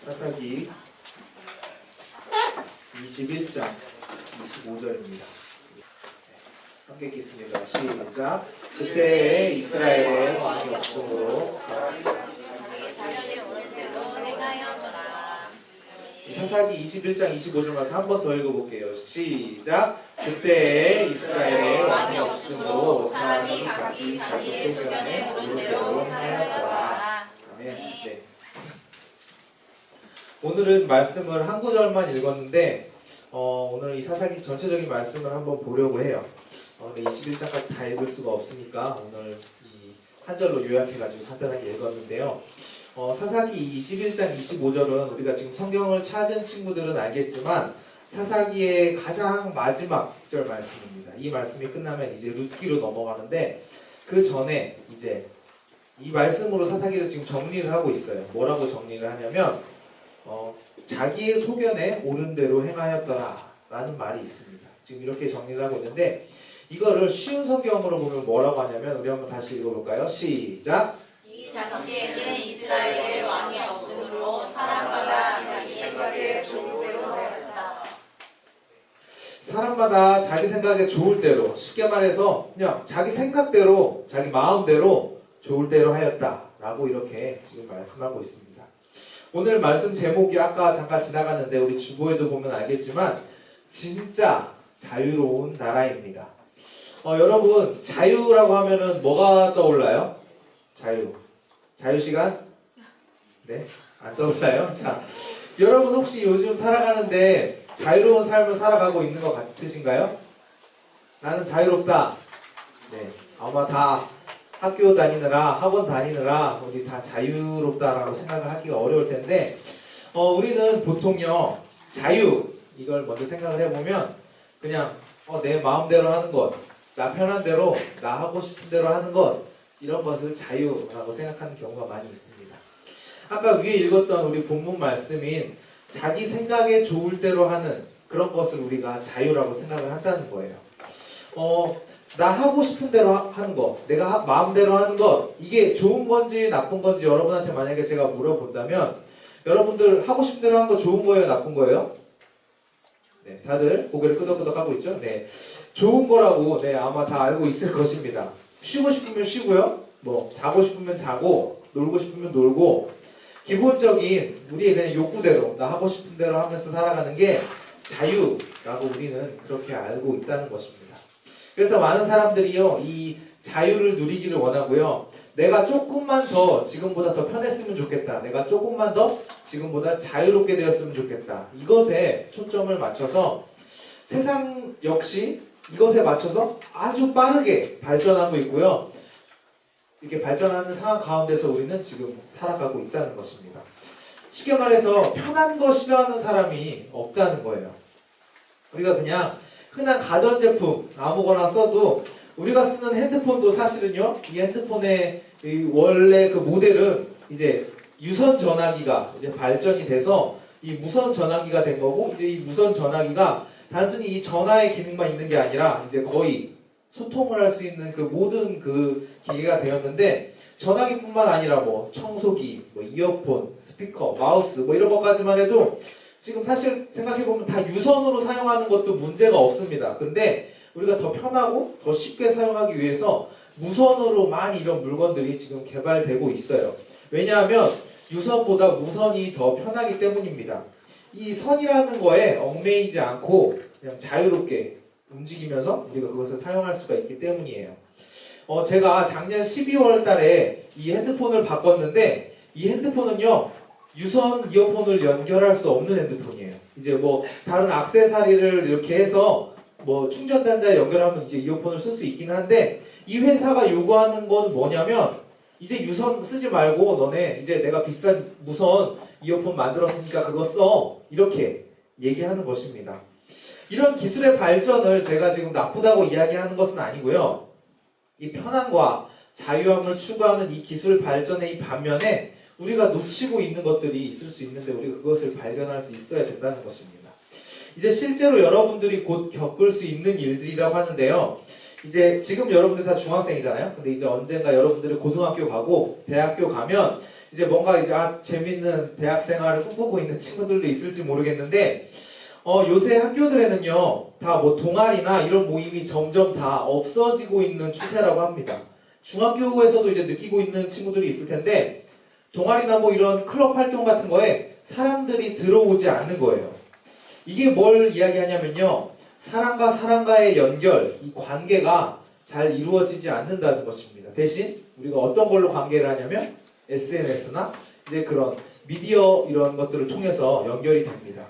사사기 21장 25절입니다. 함께 읽겠습니다. 시작. 그때 이스라엘의 왕이 없으므로 사사기 21장 25절 가서 한 번 더 읽어볼게요. 시작. 그때 이스라엘의 왕이 없으므로 사람이 각기 자기 소견에 오른 대로 행하였더라. 아멘. 네. 오늘은 말씀을 한 구절만 읽었는데 오늘 이 사사기 전체적인 말씀을 한번 보려고 해요. 21장까지 다 읽을 수가 없으니까 오늘 이 한 절로 요약해가지고 간단하게 읽었는데요. 사사기 21장 25절은 우리가 지금 성경을 찾은 친구들은 알겠지만 사사기의 가장 마지막 절 말씀입니다. 이 말씀이 끝나면 이제 룻기로 넘어가는데 그 전에 이제 이 말씀으로 사사기를 지금 정리를 하고 있어요. 뭐라고 정리를 하냐면 자기의 소견에 옳은 대로 행하였더라 라는 말이 있습니다. 지금 이렇게 정리를 하고 있는데 이거를 쉬운 성경으로 보면 뭐라고 하냐면 우리 한번 다시 읽어볼까요? 시작. 이 당시에는 이스라엘의 왕이 없으므로 사람마다 자기 생각에 좋은 대로 하였다. 사람마다 자기 생각에 좋을 대로, 쉽게 말해서 그냥 자기 생각대로, 자기 마음대로 좋을 대로 하였다 라고 이렇게 지금 말씀하고 있습니다. 오늘 말씀 제목이 아까 잠깐 지나갔는데 우리 주보에도 보면 알겠지만 진짜 자유로운 나라입니다. 여러분 자유라고 하면은 뭐가 떠올라요? 자유 시간? 네? 안 떠올라요? 자, 여러분 혹시 요즘 살아가는데 자유로운 삶을 살아가고 있는 것 같으신가요? 나는 자유롭다. 네, 아마 다 학교 다니느라 학원 다니느라 우리 다 자유롭다라고 생각을 하기가 어려울 텐데 우리는 보통요 자유 이걸 먼저 생각을 해보면 그냥 내 마음대로 하는 것, 나 편한 대로, 나 하고 싶은 대로 하는 것 이런 것을 자유라고 생각하는 경우가 많이 있습니다. 아까 위에 읽었던 우리 본문 말씀인 자기 생각에 좋을 대로 하는 그런 것을 우리가 자유라고 생각을 한다는 거예요. 나 하고 싶은 대로 하는 거, 내가 마음대로 하는 것 이게 좋은 건지 나쁜 건지 여러분한테 만약에 제가 물어본다면 여러분들 하고 싶은 대로 하는 거 좋은 거예요? 나쁜 거예요? 네, 다들 고개를 끄덕끄덕 하고 있죠? 네, 좋은 거라고 아마 다 알고 있을 것입니다. 쉬고 싶으면 쉬고요, 자고 싶으면 자고, 놀고 싶으면 놀고 기본적인 우리의 그냥 욕구대로 나 하고 싶은 대로 하면서 살아가는 게 자유라고 우리는 그렇게 알고 있다는 것입니다. 그래서 많은 사람들이요 이 자유를 누리기를 원하고요. 내가 조금만 더 지금보다 더 편했으면 좋겠다. 내가 조금만 더 지금보다 자유롭게 되었으면 좋겠다. 이것에 초점을 맞춰서 세상 역시 이것에 맞춰서 아주 빠르게 발전하고 있고요. 이렇게 발전하는 상황 가운데서 우리는 지금 살아가고 있다는 것입니다. 쉽게 말해서 편한 거 싫어하는 사람이 없다는 거예요. 우리가 그냥 흔한 가전제품 아무거나 써도 우리가 쓰는 핸드폰도 사실은요 이 핸드폰의 원래 그 모델은 이제 유선 전화기가 이제 발전이 돼서 이 무선 전화기가 된 거고 이제 이 무선 전화기가 단순히 이 전화의 기능만 있는 게 아니라 이제 거의 소통을 할 수 있는 그 모든 그 기계가 되었는데 전화기뿐만 아니라 청소기, 이어폰, 스피커, 마우스 이런 것까지만 해도 지금 사실 생각해보면 다 유선으로 사용하는 것도 문제가 없습니다. 근데 우리가 더 편하고 더 쉽게 사용하기 위해서 무선으로 많이 이런 물건들이 지금 개발되고 있어요. 왜냐하면 유선보다 무선이 더 편하기 때문입니다. 이 선이라는 거에 얽매이지 않고 그냥 자유롭게 움직이면서 우리가 그것을 사용할 수가 있기 때문이에요. 제가 작년 12월 달에 이 핸드폰을 바꿨는데 이 핸드폰은요 유선 이어폰을 연결할 수 없는 핸드폰이에요. 이제 다른 액세서리를 이렇게 해서 충전 단자에 연결하면 이제 이어폰을 쓸 수 있긴 한데 이 회사가 요구하는 건 뭐냐면 이제 유선 쓰지 말고 너네 이제 내가 비싼 무선 이어폰 만들었으니까 그거 써 이렇게 얘기하는 것입니다. 이런 기술의 발전을 제가 지금 나쁘다고 이야기하는 것은 아니고요. 이 편함과 자유함을 추구하는 이 기술 발전의 이 반면에 우리가 놓치고 있는 것들이 있을 수 있는데 우리가 그것을 발견할 수 있어야 된다는 것입니다. 이제 실제로 여러분들이 곧 겪을 수 있는 일들이라고 하는데요. 이제 지금 여러분들 다 중학생이잖아요. 근데 이제 언젠가 여러분들이 고등학교 가고 대학교 가면 이제 뭔가 이제 재밌는 대학 생활을 꿈꾸고 있는 친구들도 있을지 모르겠는데 요새 학교들에는요 다 뭐 동아리나 이런 모임이 점점 다 없어지고 있는 추세라고 합니다. 중학교에서도 이제 느끼고 있는 친구들이 있을 텐데 동아리나 뭐 이런 클럽 활동 같은 거에 사람들이 들어오지 않는 거예요. 이게 뭘 이야기하냐면요, 사람과 사람과의 연결, 이 관계가 잘 이루어지지 않는다는 것입니다. 대신 우리가 어떤 걸로 관계를 하냐면 SNS나 이제 그런 미디어 이런 것들을 통해서 연결이 됩니다.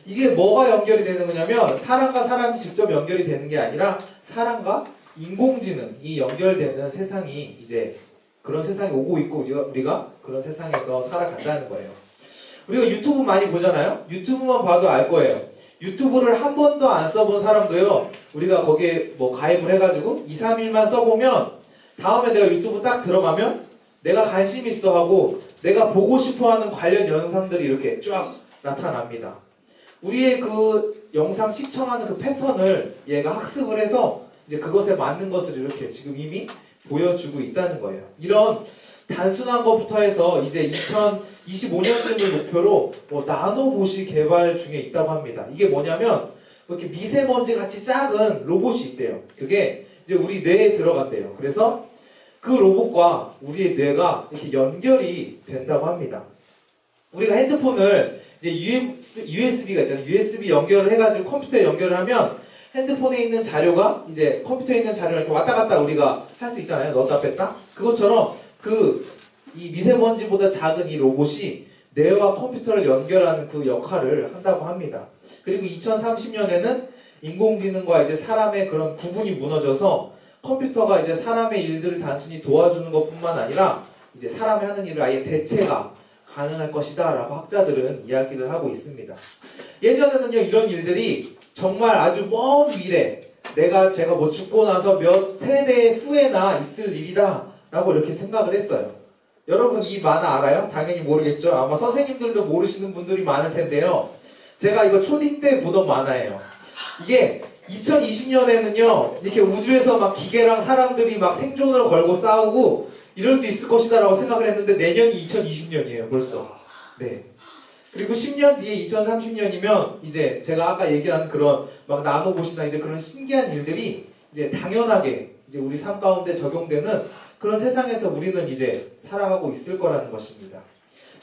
이게 뭐가 연결이 되는 거냐면 사람과 사람이 직접 연결이 되는 게 아니라 사람과 인공지능이 연결되는 세상이 이제 그런 세상이 오고 있고 우리가 그런 세상에서 살아간다는 거예요. 우리가 유튜브 많이 보잖아요. 유튜브만 봐도 알 거예요. 유튜브를 한 번도 안 써본 사람도요, 우리가 거기에 뭐 가입을 해가지고 2, 3일만 써보면 다음에 내가 유튜브 딱 들어가면 내가 관심 있어 하고 내가 보고 싶어 하는 관련 영상들이 이렇게 쫙 나타납니다. 우리의 그 영상 시청하는 그 패턴을 얘가 학습을 해서 이제 그것에 맞는 것을 이렇게 지금 이미 보여주고 있다는 거예요. 이런 단순한 것부터 해서 이제 2025년쯤을 목표로 뭐 나노봇이 개발 중에 있다고 합니다. 이게 뭐냐면 이렇게 미세먼지 같이 작은 로봇이 있대요. 그게 이제 우리 뇌에 들어간대요. 그래서 그 로봇과 우리의 뇌가 이렇게 연결이 된다고 합니다. 우리가 핸드폰을 이제 USB가 있잖아요. USB 연결을 해가지고 컴퓨터에 연결을 하면 핸드폰에 있는 자료가 이제 컴퓨터에 있는 자료를 이렇게 왔다 갔다 우리가 할 수 있잖아요. 넣었다 뺐다. 그것처럼 이 미세먼지보다 작은 이 로봇이 뇌와 컴퓨터를 연결하는 그 역할을 한다고 합니다. 그리고 2030년에는 인공지능과 이제 사람의 그런 구분이 무너져서 컴퓨터가 이제 사람의 일들을 단순히 도와주는 것뿐만 아니라 이제 사람이 하는 일을 아예 대체가 가능할 것이다 라고 학자들은 이야기를 하고 있습니다. 예전에는요 이런 일들이 정말 아주 먼 미래, 제가 뭐 죽고 나서 몇 세대 후에나 있을 일이다 라고 이렇게 생각을 했어요. 여러분 이 만화 알아요? 당연히 모르겠죠. 아마 선생님들도 모르시는 분들이 많을 텐데요. 제가 이거 초딩 때 보던 만화예요. 이게 2020년에는요 이렇게 우주에서 막 기계랑 사람들이 막 생존을 걸고 싸우고 이럴 수 있을 것이다 라고 생각을 했는데 내년이 2020년이에요 벌써. 네. 그리고 10년 뒤에 2030년이면 이제 제가 아까 얘기한 그런 막 나노봇이나 이제 그런 신기한 일들이 이제 당연하게 이제 우리 삶 가운데 적용되는 그런 세상에서 우리는 이제 살아가고 있을 거라는 것입니다.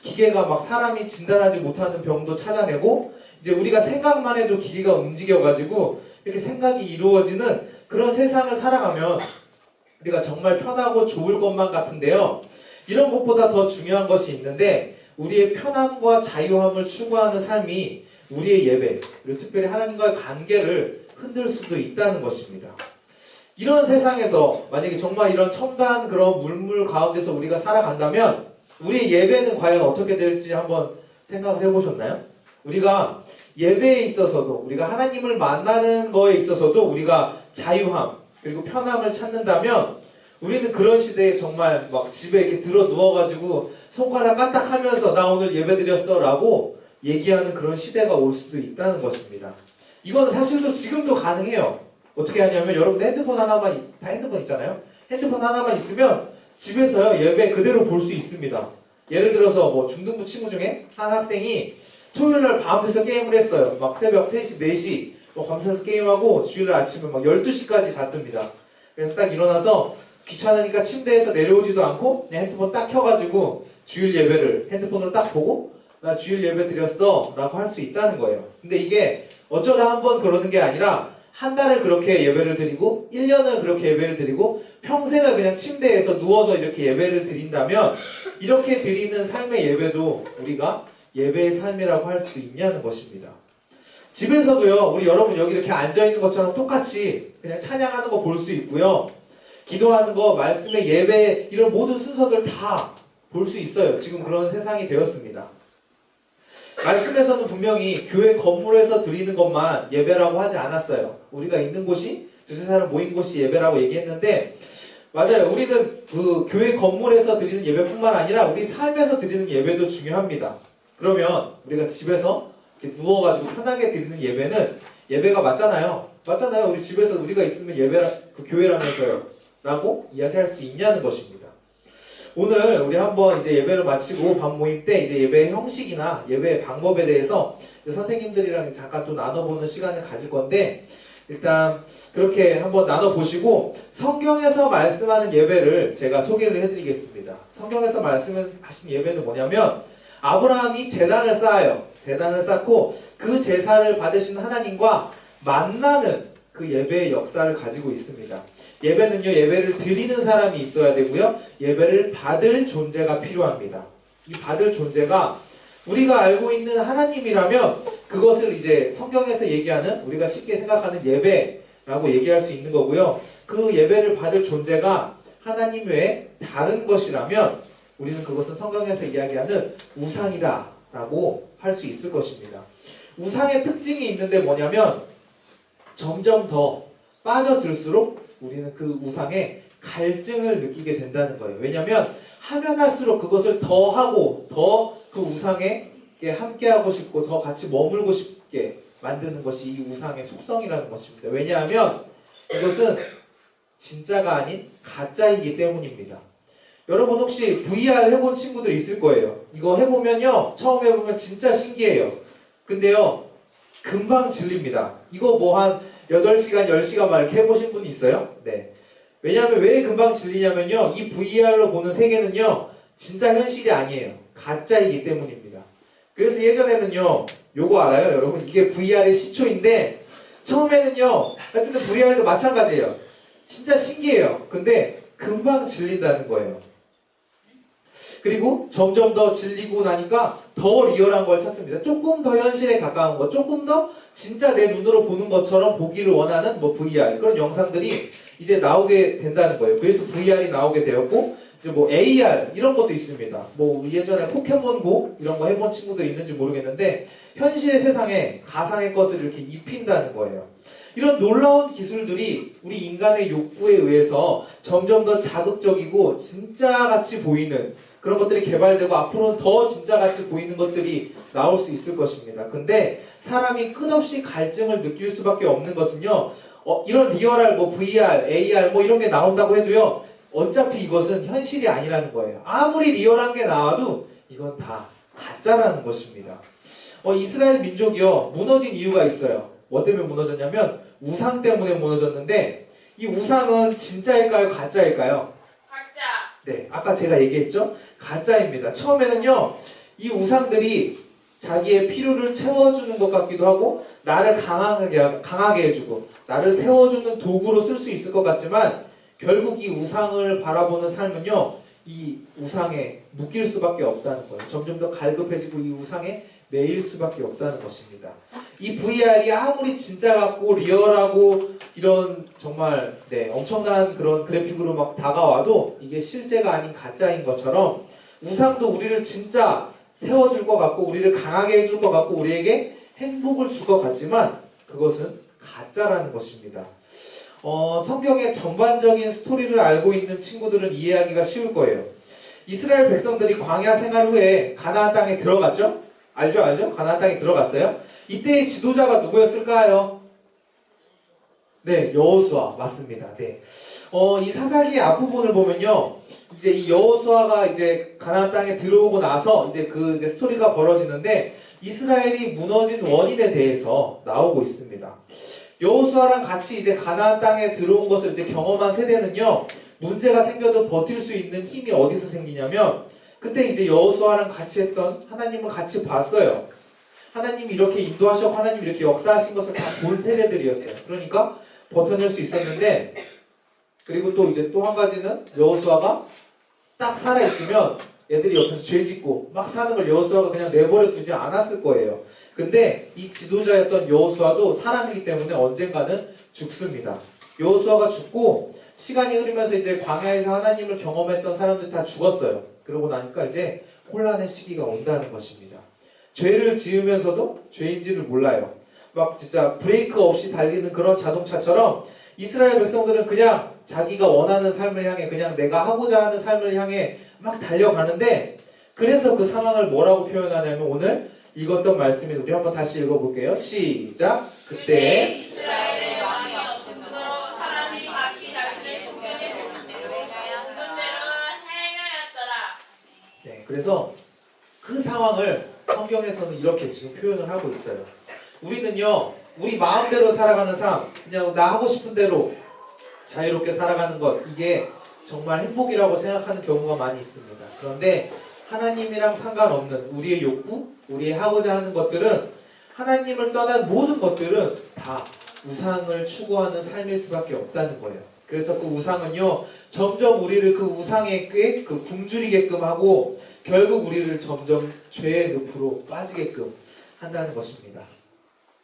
기계가 막 사람이 진단하지 못하는 병도 찾아내고 이제 우리가 생각만 해도 기계가 움직여가지고 이렇게 생각이 이루어지는 그런 세상을 살아가면 우리가 정말 편하고 좋을 것만 같은데요. 이런 것보다 더 중요한 것이 있는데 우리의 편함과 자유함을 추구하는 삶이 우리의 예배, 그리고 특별히 하나님과의 관계를 흔들 수도 있다는 것입니다. 이런 세상에서 만약에 정말 이런 첨단 그런 물물 가운데서 우리가 살아간다면 우리의 예배는 과연 어떻게 될지 한번 생각을 해보셨나요? 우리가 예배에 있어서도 우리가 하나님을 만나는 거에 있어서도 우리가 자유함 그리고 편함을 찾는다면 우리는 그런 시대에 정말 막 집에 이렇게 들어 누워가지고 손가락 까딱하면서 나 오늘 예배 드렸어 라고 얘기하는 그런 시대가 올 수도 있다는 것입니다. 이건 사실도 지금도 가능해요. 어떻게 하냐면 여러분들 핸드폰 하나만 다 핸드폰 있잖아요. 핸드폰 하나만 있으면 집에서요 예배 그대로 볼 수 있습니다. 예를 들어서 뭐 중등부 친구 중에 한 학생이 토요일날 밤새서 게임을 했어요. 막 새벽 3시, 4시 뭐 밤새서 게임하고 주일날 아침에 막 12시까지 잤습니다. 그래서 딱 일어나서 귀찮으니까 침대에서 내려오지도 않고 그냥 핸드폰 딱 켜가지고 주일 예배를 핸드폰으로 딱 보고 나 주일 예배 드렸어 라고 할 수 있다는 거예요. 근데 이게 어쩌다 한번 그러는 게 아니라 한 달을 그렇게 예배를 드리고 1년을 그렇게 예배를 드리고 평생을 그냥 침대에서 누워서 이렇게 예배를 드린다면 이렇게 드리는 삶의 예배도 우리가 예배의 삶이라고 할 수 있냐는 것입니다. 집에서도요 우리 여러분 여기 이렇게 앉아있는 것처럼 똑같이 그냥 찬양하는 거 볼 수 있고요, 기도하는 거, 말씀의 예배 이런 모든 순서들 다 볼 수 있어요. 지금 그런 세상이 되었습니다. 말씀에서는 분명히 교회 건물에서 드리는 것만 예배라고 하지 않았어요. 우리가 있는 곳이 두세 사람 모인 곳이 예배라고 얘기했는데 맞아요. 우리는 그 교회 건물에서 드리는 예배뿐만 아니라 우리 삶에서 드리는 예배도 중요합니다. 그러면 우리가 집에서 이렇게 누워가지고 편하게 드리는 예배는 예배가 맞잖아요. 맞잖아요. 우리 집에서 우리가 있으면 예배라 그 교회라면서요 라고 이야기할 수 있냐는 것입니다. 오늘 우리 한번 이제 예배를 마치고 밥 모임 때 이제 예배 형식이나 예배 방법에 대해서 이제 선생님들이랑 잠깐 또 나눠보는 시간을 가질 건데, 일단 그렇게 한번 나눠보시고 성경에서 말씀하는 예배를 제가 소개를 해드리겠습니다. 성경에서 말씀하신 예배는 뭐냐면, 아브라함이 제단을 쌓아요. 제단을 쌓고 그 제사를 받으신 하나님과 만나는 그 예배의 역사를 가지고 있습니다. 예배는요, 예배를 드리는 사람이 있어야 되고요, 예배를 받을 존재가 필요합니다. 이 받을 존재가 우리가 알고 있는 하나님이라면 그것을 이제 성경에서 얘기하는, 우리가 쉽게 생각하는 예배라고 얘기할 수 있는 거고요. 그 예배를 받을 존재가 하나님 외에 다른 것이라면 우리는 그것은 성경에서 이야기하는 우상이다 라고 할 수 있을 것입니다. 우상의 특징이 있는데 뭐냐면, 점점 더 빠져들수록 우리는 그 우상에 갈증을 느끼게 된다는 거예요. 왜냐하면 하면 할수록 그것을 더 하고 더 그 우상에 함께하고 싶고 더 같이 머물고 싶게 만드는 것이 이 우상의 속성이라는 것입니다. 왜냐하면 이것은 진짜가 아닌 가짜이기 때문입니다. 여러분 혹시 VR 해본 친구들 있을 거예요. 이거 해보면요, 처음 해보면 진짜 신기해요. 근데요, 금방 질립니다. 이거 뭐 한 8시간, 10시간 막 이렇게 해보신 분이 있어요? 네. 왜냐하면 왜 금방 질리냐면요, 이 VR로 보는 세계는요, 진짜 현실이 아니에요. 가짜이기 때문입니다. 그래서 예전에는요, 요거 알아요, 여러분? 이게 VR의 시초인데, 처음에는요, 어쨌든 VR도 마찬가지예요. 진짜 신기해요. 근데 금방 질린다는 거예요. 그리고 점점 더 질리고 나니까 더 리얼한 걸 찾습니다. 조금 더 현실에 가까운 것, 조금 더 진짜 내 눈으로 보는 것처럼 보기를 원하는 뭐 VR, 그런 영상들이 이제 나오게 된다는 거예요. 그래서 VR이 나오게 되었고, 이제 뭐 AR 이런 것도 있습니다. 뭐 예전에 포켓몬고 이런 거 해본 친구들 있는지 모르겠는데, 현실의 세상에 가상의 것을 이렇게 입힌다는 거예요. 이런 놀라운 기술들이 우리 인간의 욕구에 의해서 점점 더 자극적이고 진짜같이 보이는 그런 것들이 개발되고, 앞으로는 더 진짜같이 보이는 것들이 나올 수 있을 것입니다. 근데 사람이 끝없이 갈증을 느낄 수밖에 없는 것은요, 이런 리얼할 뭐 VR, AR 뭐 이런 게 나온다고 해도요, 어차피 이것은 현실이 아니라는 거예요. 아무리 리얼한 게 나와도 이건 다 가짜라는 것입니다. 이스라엘 민족이요, 무너진 이유가 있어요. 뭐 때문에 무너졌냐면 우상 때문에 무너졌는데, 이 우상은 진짜일까요, 가짜일까요? 가짜. 네, 아까 제가 얘기했죠? 가짜입니다. 처음에는요, 이 우상들이 자기의 필요를 채워주는 것 같기도 하고, 나를 강하게 해주고 나를 세워주는 도구로 쓸 수 있을 것 같지만, 결국 이 우상을 바라보는 삶은요, 이 우상에 묶일 수밖에 없다는 거예요. 점점 더 갈급해지고 이 우상에 매일 수밖에 없다는 것입니다. 이 VR이 아무리 진짜 같고 리얼하고 이런 정말 엄청난 그런 그래픽으로 막 다가와도 이게 실제가 아닌 가짜인 것처럼, 우상도 우리를 진짜 세워줄 것 같고 우리를 강하게 해줄 것 같고 우리에게 행복을 줄 것 같지만 그것은 가짜라는 것입니다. 성경의 전반적인 스토리를 알고 있는 친구들은 이해하기가 쉬울 거예요. 이스라엘 백성들이 광야 생활 후에 가나안 땅에 들어갔죠? 알죠? 가나안 땅에 들어갔어요. 이때의 지도자가 누구였을까요? 네, 여호수아 맞습니다. 네. 이 사사기의 앞부분을 보면요, 이제 이 여호수아가 이제 가나안 땅에 들어오고 나서 이제 스토리가 벌어지는데, 이스라엘이 무너진 원인에 대해서 나오고 있습니다. 여호수아랑 같이 이제 가나안 땅에 들어온 것을 이제 경험한 세대는요, 문제가 생겨도 버틸 수 있는 힘이 어디서 생기냐면, 그때 이제 여호수아랑 같이 했던, 하나님을 같이 봤어요. 하나님이 이렇게 인도하셨고 하나님이 이렇게 역사하신 것을 다 본 세대들이었어요. 그러니까 버텨낼 수 있었는데, 그리고 또 이제 또 한 가지는, 여호수아가 딱 살아있으면 애들이 옆에서 죄 짓고 막 사는 걸 여호수아가 그냥 내버려 두지 않았을 거예요. 근데 이 지도자였던 여호수아도 사람이기 때문에 언젠가는 죽습니다. 여호수아가 죽고 시간이 흐르면서 이제 광야에서 하나님을 경험했던 사람들이 다 죽었어요. 그러고 나니까 이제 혼란의 시기가 온다는 것입니다. 죄를 지으면서도 죄인지를 몰라요. 막 진짜 브레이크 없이 달리는 그런 자동차처럼 이스라엘 백성들은 그냥 자기가 원하는 삶을 향해, 그냥 내가 하고자 하는 삶을 향해 막 달려가는데, 그래서 그 상황을 뭐라고 표현하냐면, 오늘 읽었던 말씀이, 우리 한번 다시 읽어볼게요. 시작. 그때 이스라엘의 왕이 없으므로 사람이 각기 자신의 종교에 보는 대로 행하였더라. 그래서 그 상황을 성경에서는 이렇게 지금 표현을 하고 있어요. 우리는요, 우리 마음대로 살아가는 삶, 그냥 나 하고 싶은 대로 자유롭게 살아가는 것, 이게 정말 행복이라고 생각하는 경우가 많이 있습니다. 그런데 하나님이랑 상관없는 우리의 욕구, 우리의 하고자 하는 것들은, 하나님을 떠난 모든 것들은 다 우상을 추구하는 삶일 수밖에 없다는 거예요. 그래서 그 우상은요, 점점 우리를 그 우상에 굶주리게끔 하고 결국 우리를 점점 죄의 늪으로 빠지게끔 한다는 것입니다.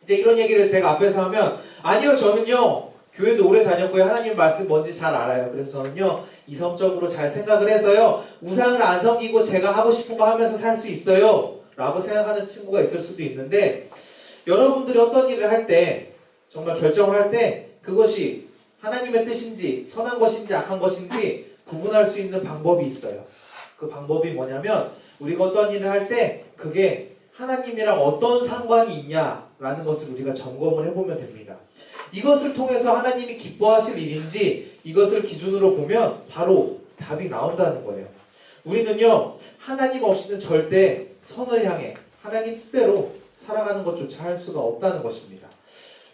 이제 이런 얘기를 제가 앞에서 하면, 아니요, 저는요 교회도 오래 다녔고요, 하나님 말씀 뭔지 잘 알아요. 그래서 저는요 이성적으로 잘 생각을 해서요 우상을 안 섬기고 제가 하고 싶은 거 하면서 살 수 있어요 라고 생각하는 친구가 있을 수도 있는데, 여러분들이 어떤 일을 할 때, 정말 결정을 할 때 그것이 하나님의 뜻인지 선한 것인지 악한 것인지 구분할 수 있는 방법이 있어요. 그 방법이 뭐냐면, 우리가 어떤 일을 할 때 그게 하나님이랑 어떤 상관이 있냐라는 것을 우리가 점검을 해보면 됩니다. 이것을 통해서 하나님이 기뻐하실 일인지 이것을 기준으로 보면 바로 답이 나온다는 거예요. 우리는요 하나님 없이는 절대 선을 향해 하나님 뜻대로 살아가는 것조차 할 수가 없다는 것입니다.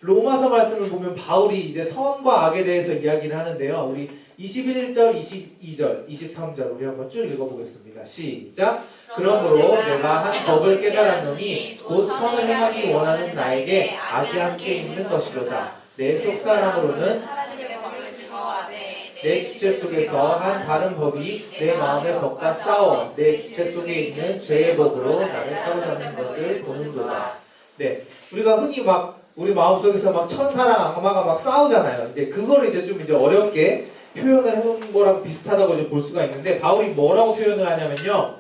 로마서 말씀을 보면 바울이 이제 선과 악에 대해서 이야기를 하는데요. 우리 21절, 22절, 23절 우리 한번 쭉 읽어보겠습니다. 시작! 그러므로 내가 한 법을 깨달았노니 곧 선을 행하기 원하는 나에게 악이 함께 있는 것이로다. 내 속사람으로는 하나님의 법을 증거하되 내 지체 속에서 한 다른 법이 내 마음의 법과 싸워 내 지체 속에 있는 죄의 법으로 나를 사로잡는 것을 보는도다. 네, 우리가 흔히 막 우리 마음속에서 막 천사랑 악마가 막 싸우잖아요. 이제 그걸 이제 좀 이제 어렵게 표현을 해놓은 거랑 비슷하다고 이제 볼 수가 있는데, 바울이 뭐라고 표현을 하냐면요,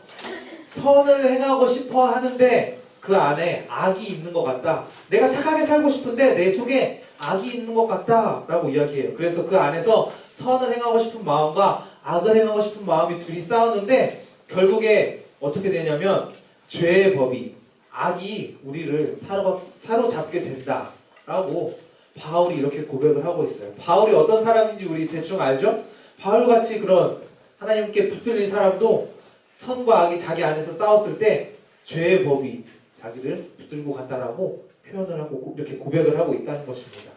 선을 행하고 싶어 하는데 그 안에 악이 있는 것 같다. 내가 착하게 살고 싶은데 내 속에 악이 있는 것 같다 라고 이야기해요. 그래서 그 안에서 선을 행하고 싶은 마음과 악을 행하고 싶은 마음이 둘이 싸우는데 결국에 어떻게 되냐면 죄의 법이, 악이 우리를 사로잡게 된다 라고 바울이 이렇게 고백을 하고 있어요. 바울이 어떤 사람인지 우리 대충 알죠? 바울같이 그런 하나님께 붙들린 사람도 선과 악이 자기 안에서 싸웠을 때 죄의 법이 자기를 붙들고 간다라고 표현을 하고 이렇게 고백을 하고 있다는 것입니다.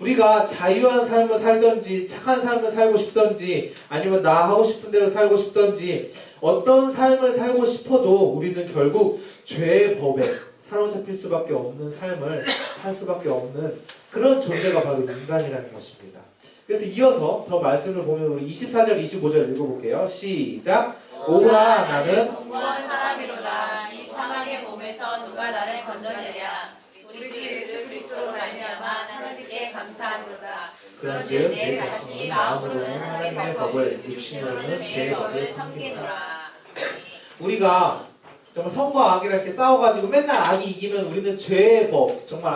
우리가 자유한 삶을 살든지 착한 삶을 살고 싶든지 아니면 나 하고 싶은 대로 살고 싶든지 어떤 삶을 살고 싶어도 우리는 결국 죄의 법에 사로잡힐 수밖에 없는 삶을 살 수밖에 없는 그런 존재가 바로 인간이라는 것입니다. 그래서 이어서 더 말씀을 보면 우리 24절 25절 읽어볼게요. 시작! 오라 나는 공고한 사람이로다. 이 사망의 몸에서 누가 나를 건져내랴. 우리 주 예수 그리스도로 말미암아 하나님께 감사하노라. 그런즉 내 자신이 마음으로는 하나님의 법을, 육신으로는 죄의 법을 섬기노라. 우리가 정말 선과 악이라 이렇게 싸워가지고 맨날 악이 이기면 우리는 죄의 법, 정말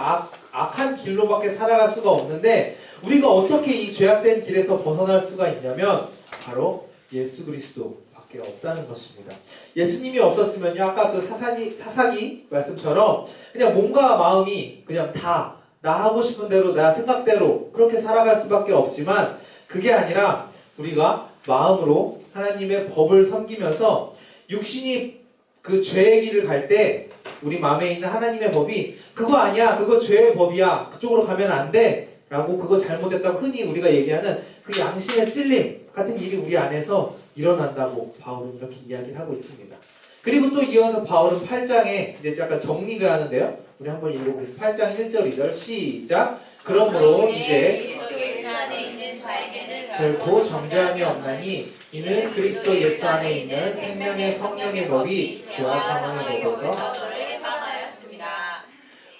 악한 길로밖에 살아갈 수가 없는데, 우리가 어떻게 이 죄악된 길에서 벗어날 수가 있냐면 바로 예수 그리스도밖에 없다는 것입니다. 예수님이 없었으면요, 아까 그 사사기 말씀처럼 그냥 몸과 마음이 그냥 다 나 하고 싶은 대로 나 생각대로 그렇게 살아갈 수밖에 없지만, 그게 아니라 우리가 마음으로 하나님의 법을 섬기면서 육신이 그 죄의 길을 갈 때 우리 마음에 있는 하나님의 법이 그거 아니야, 그거 죄의 법이야, 그쪽으로 가면 안 돼 라고, 그거 잘못했다고 흔히 우리가 얘기하는 그 양심의 찔림 같은 일이 우리 안에서 일어난다고 바울은 이렇게 이야기를 하고 있습니다. 그리고 또 이어서 바울은 8장에 이제 약간 정리를 하는데요. 우리 한번 읽어보겠습니다. 8장 1절 2절 시작! 그러므로 이제 그리스도 안에 있는 자에게는 결코 정죄함이 없나니 이는 그리스도 예수 안에 있는 생명의 성령의 법이 죄와 사망의 법에서 너를 떠나였습니다.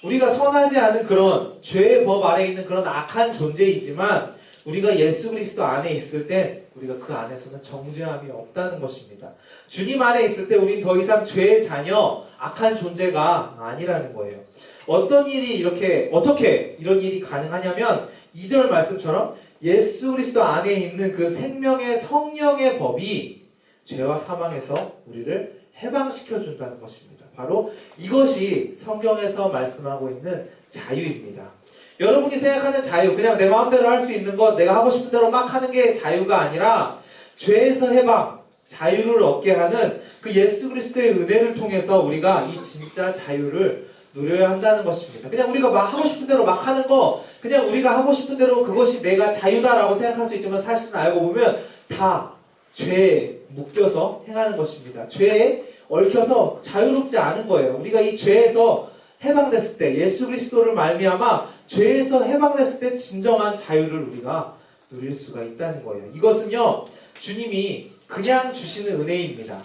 우리가 선하지 않은 그런 죄의 법 아래 있는 그런 악한 존재이지만 우리가 예수 그리스도 안에 있을 때 우리가 그 안에서는 정죄함이 없다는 것입니다. 주님 안에 있을 때 우린 더 이상 죄의 자녀, 악한 존재가 아니라는 거예요. 어떤 일이 이렇게, 어떻게 이런 일이 가능하냐면 2절 말씀처럼 예수 그리스도 안에 있는 그 생명의 성령의 법이 죄와 사망에서 우리를 해방시켜 준다는 것입니다. 바로 이것이 성경에서 말씀하고 있는 자유입니다. 여러분이 생각하는 자유, 그냥 내 마음대로 할 수 있는 것, 내가 하고 싶은 대로 막 하는 게 자유가 아니라 죄에서 해방, 자유를 얻게 하는 그 예수 그리스도의 은혜를 통해서 우리가 이 진짜 자유를 누려야 한다는 것입니다. 그냥 우리가 막 하고 싶은 대로 막 하는 거, 그냥 우리가 하고 싶은 대로 그것이 내가 자유다라고 생각할 수 있지만 사실은 알고 보면 다 죄에 묶여서 행하는 것입니다. 죄에 얽혀서 자유롭지 않은 거예요. 우리가 이 죄에서 해방됐을 때, 예수 그리스도를 말미암아 죄에서 해방됐을 때 진정한 자유를 우리가 누릴 수가 있다는 거예요. 이것은요, 주님이 그냥 주시는 은혜입니다.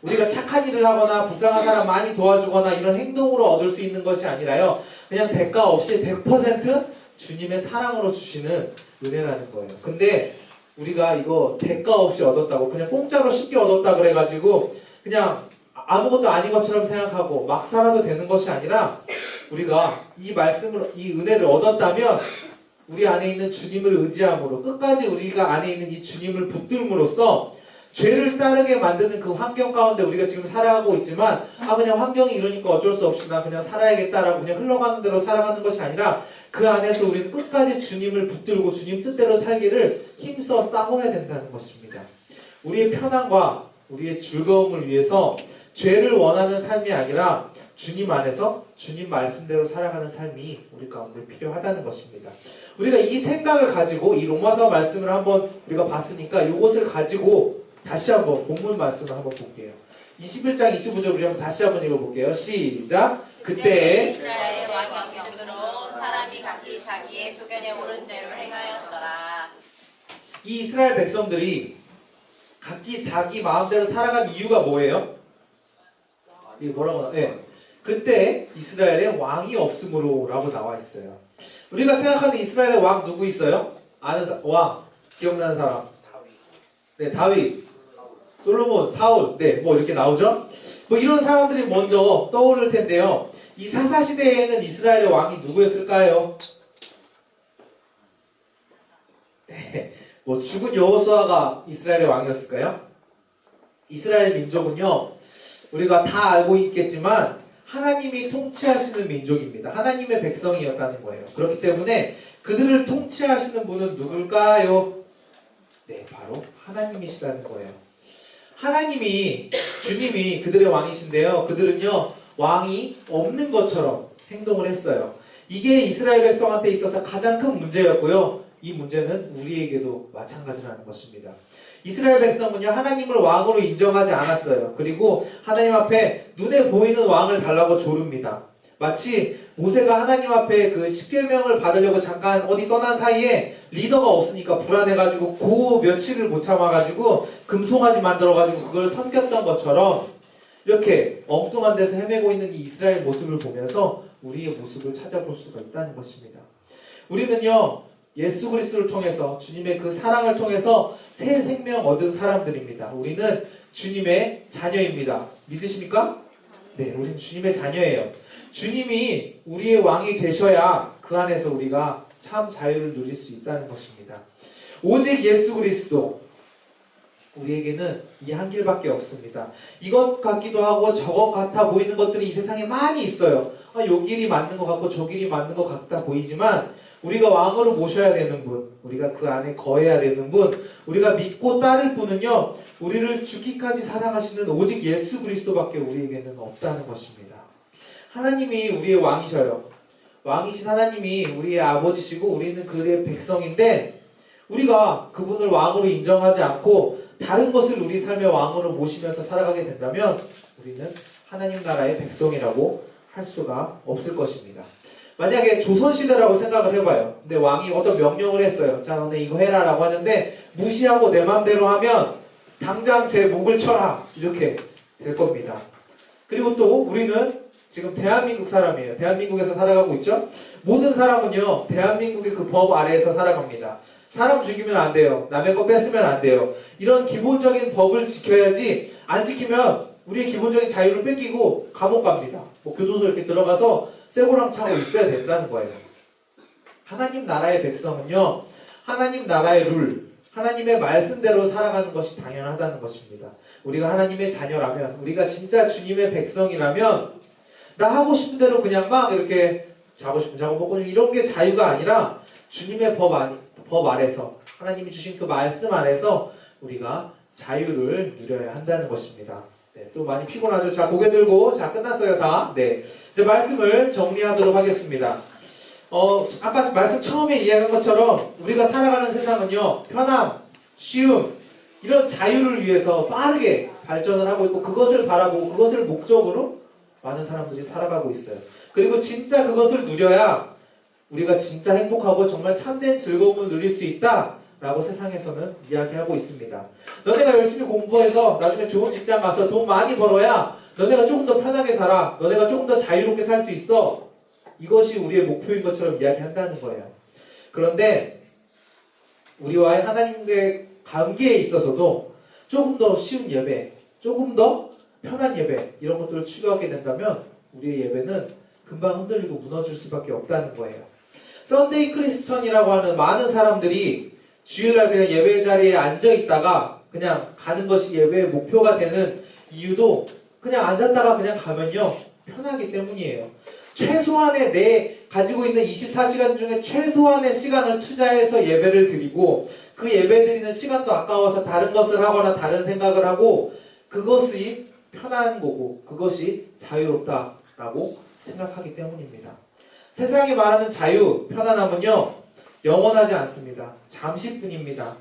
우리가 착한 일을 하거나 불쌍한 사람 많이 도와주거나 이런 행동으로 얻을 수 있는 것이 아니라요, 그냥 대가 없이 100% 주님의 사랑으로 주시는 은혜라는 거예요. 근데 우리가 이거 대가 없이 얻었다고, 그냥 공짜로 쉽게 얻었다 그래가지고 그냥 아무것도 아닌 것처럼 생각하고 막 살아도 되는 것이 아니라, 우리가 이 말씀을, 이 은혜를 얻었다면 우리 안에 있는 주님을 의지함으로 끝까지 우리가 안에 있는 이 주님을 붙들므로써 죄를 따르게 만드는 그 환경 가운데 우리가 지금 살아가고 있지만, 그냥 환경이 이러니까 어쩔 수 없이 나 그냥 살아야겠다라고 그냥 흘러가는 대로 살아가는 것이 아니라, 그 안에서 우리는 끝까지 주님을 붙들고 주님 뜻대로 살기를 힘써 싸워야 된다는 것입니다. 우리의 편안과 우리의 즐거움을 위해서 죄를 원하는 삶이 아니라 주님 안에서 주님 말씀대로 살아가는 삶이 우리 가운데 필요하다는 것입니다. 우리가 이 생각을 가지고 이 로마서 말씀을 한번 우리가 봤으니까 이것을 가지고 다시 한번 본문 말씀을 한번 볼게요. 21장 25절 우리 한번 다시 한번 읽어볼게요. 시작. 그때 이스라엘의 왕이 없으므로 사람이 각기 자기의 소견에 옳은 대로 행하였더라. 이 이스라엘 백성들이 각기 자기 마음대로 살아간 이유가 뭐예요? 이게 뭐라고 나와요? 네. 그때 이스라엘에 왕이 없으므로 라고 나와 있어요. 우리가 생각하는 이스라엘의 왕 누구 있어요? 아는 왕 기억나는 사람? 네, 다윗, 솔로몬, 사울, 네, 뭐 이렇게 나오죠? 뭐 이런 사람들이 먼저 떠오를 텐데요. 이 사사시대에는 이스라엘의 왕이 누구였을까요? 네, 뭐 죽은 여호수아가 이스라엘의 왕이었을까요? 이스라엘 민족은요, 우리가 다 알고 있겠지만 하나님이 통치하시는 민족입니다. 하나님의 백성이었다는 거예요. 그렇기 때문에 그들을 통치하시는 분은 누굴까요? 네, 바로 하나님이시라는 거예요. 하나님이, 주님이 그들의 왕이신데요, 그들은요 왕이 없는 것처럼 행동을 했어요. 이게 이스라엘 백성한테 있어서 가장 큰 문제였고요, 이 문제는 우리에게도 마찬가지라는 것입니다. 이스라엘 백성은요 하나님을 왕으로 인정하지 않았어요. 그리고 하나님 앞에 눈에 보이는 왕을 달라고 조릅니다. 마치 모세가 하나님 앞에 그 십계명을 받으려고 잠깐 어디 떠난 사이에 리더가 없으니까 불안해가지고 그 며칠을 못 참아가지고 금송아지 만들어가지고 그걸 섬겼던 것처럼, 이렇게 엉뚱한 데서 헤매고 있는 이 이스라엘 모습을 보면서 우리의 모습을 찾아볼 수가 있다는 것입니다. 우리는요 예수 그리스도를 통해서, 주님의 그 사랑을 통해서 새 생명 얻은 사람들입니다. 우리는 주님의 자녀입니다. 믿으십니까? 네, 우리는 주님의 자녀예요. 주님이 우리의 왕이 되셔야 그 안에서 우리가 참 자유를 누릴 수 있다는 것입니다. 오직 예수 그리스도, 우리에게는 이 한 길밖에 없습니다. 이것 같기도 하고 저것 같아 보이는 것들이 이 세상에 많이 있어요. 요 길이 맞는 것 같고 저 길이 맞는 것 같아 보이지만, 우리가 왕으로 모셔야 되는 분, 우리가 그 안에 거해야 되는 분, 우리가 믿고 따를 분은요 우리를 죽기까지 사랑하시는 오직 예수 그리스도밖에 우리에게는 없다는 것입니다. 하나님이 우리의 왕이셔요. 왕이신 하나님이 우리의 아버지시고 우리는 그의 백성인데, 우리가 그분을 왕으로 인정하지 않고 다른 것을 우리 삶의 왕으로 모시면서 살아가게 된다면 우리는 하나님 나라의 백성이라고 할 수가 없을 것입니다. 만약에 조선시대라고 생각을 해봐요. 근데 왕이 어떤 명령을 했어요. 자, 너네 이거 해라 라고 하는데 무시하고 내 맘대로 하면 당장 제 목을 쳐라, 이렇게 될 겁니다. 그리고 또 우리는 지금 대한민국 사람이에요. 대한민국에서 살아가고 있죠. 모든 사람은요 대한민국의 그 법 아래에서 살아갑니다. 사람 죽이면 안 돼요. 남의 거 뺏으면 안 돼요. 이런 기본적인 법을 지켜야지, 안 지키면 우리의 기본적인 자유를 뺏기고 감옥 갑니다. 뭐 교도소 이렇게 들어가서 쇠고랑 차고 있어야 된다는 거예요. 하나님 나라의 백성은요 하나님 나라의 룰, 하나님의 말씀대로 살아가는 것이 당연하다는 것입니다. 우리가 하나님의 자녀라면, 우리가 진짜 주님의 백성이라면, 나 하고 싶은 대로 그냥 막 이렇게 자고 싶은 자고 먹고 이런 게 자유가 아니라 주님의 법 아래서, 하나님이 주신 그 말씀 안에서 우리가 자유를 누려야 한다는 것입니다. 네. 네, 또 많이 피곤하죠. 자, 고개 들고, 자, 끝났어요, 다. 네. 이제 말씀을 정리하도록 하겠습니다. 아까 말씀 처음에 이야기한 것처럼 우리가 살아가는 세상은요, 편함, 쉬움, 이런 자유를 위해서 빠르게 발전을 하고 있고, 그것을 바라보고, 그것을 목적으로 많은 사람들이 살아가고 있어요. 그리고 진짜 그것을 누려야 우리가 진짜 행복하고 정말 참된 즐거움을 누릴 수 있다 라고 세상에서는 이야기하고 있습니다. 너네가 열심히 공부해서 나중에 좋은 직장 가서 돈 많이 벌어야 너네가 조금 더 편하게 살아, 너네가 조금 더 자유롭게 살 수 있어, 이것이 우리의 목표인 것처럼 이야기한다는 거예요. 그런데 우리와의 하나님과의 관계에 있어서도 조금 더 쉬운 예배, 조금 더 편한 예배, 이런 것들을 추구하게 된다면 우리의 예배는 금방 흔들리고 무너질 수밖에 없다는 거예요. 썬데이 크리스천이라고 하는 많은 사람들이 주일날 그냥 예배 자리에 앉아 있다가 그냥 가는 것이 예배의 목표가 되는 이유도 그냥 앉았다가 그냥 가면요, 편하기 때문이에요. 최소한의 내 가지고 있는 24시간 중에 최소한의 시간을 투자해서 예배를 드리고, 그 예배 드리는 시간도 아까워서 다른 것을 하거나 다른 생각을 하고, 그것이 편한 거고 그것이 자유롭다라고 생각하기 때문입니다. 세상이 말하는 자유, 편안함은요, 영원하지 않습니다. 잠시뿐입니다.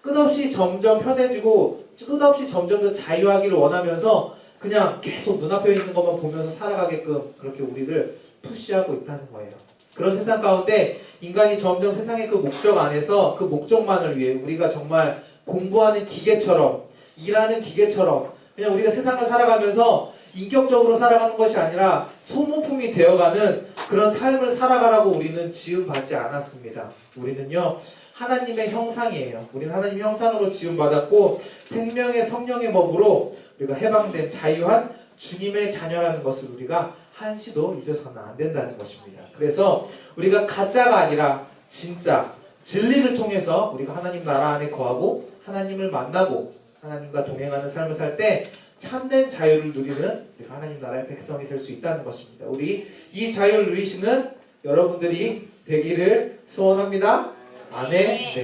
끝없이 점점 편해지고 끝없이 점점 더 자유하기를 원하면서 그냥 계속 눈앞에 있는 것만 보면서 살아가게끔 그렇게 우리를 푸시하고 있다는 거예요. 그런 세상 가운데 인간이 점점 세상의 그 목적 안에서 그 목적만을 위해 우리가 정말 공부하는 기계처럼, 일하는 기계처럼 그냥 우리가 세상을 살아가면서 인격적으로 살아가는 것이 아니라 소모품이 되어가는 그런 삶을 살아가라고 우리는 지음받지 않았습니다. 우리는요, 하나님의 형상이에요. 우리는 하나님의 형상으로 지음받았고 생명의 성령의 법으로 우리가 해방된 자유한 주님의 자녀라는 것을 우리가 한시도 잊어서는 안 된다는 것입니다. 그래서 우리가 가짜가 아니라 진짜 진리를 통해서 우리가 하나님 나라 안에 거하고 하나님을 만나고 하나님과 동행하는 삶을 살 때 참된 자유를 누리는 우리가 하나님 나라의 백성이 될 수 있다는 것입니다. 우리 이 자유를 누리시는 여러분들이 되기를 소원합니다. 아멘. 네.